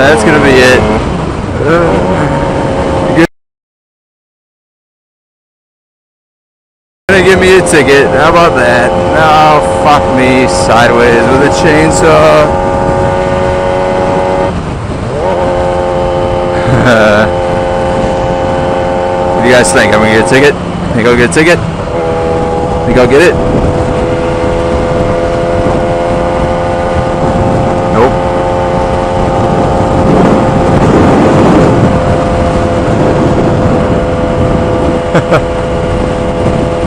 That's gonna be it. You're gonna give me a ticket. How about that? Oh, fuck me. Sideways with a chainsaw. What do you guys think? I'm gonna get a ticket? Think I'll get a ticket? Think I'll get it? Nope.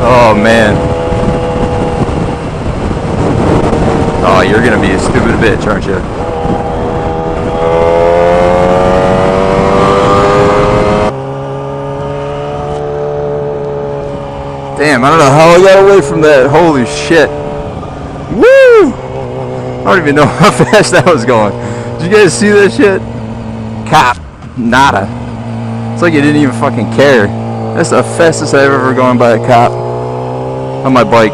Oh man. Oh, you're gonna be a stupid bitch, aren't you? Damn, I don't know how I got away from that. Holy shit. Woo! I don't even know how fast that was going. Did you guys see that shit? Cop. Nada. It's like you didn't even fucking care. That's the fastest I've ever gone by a cop on my bike.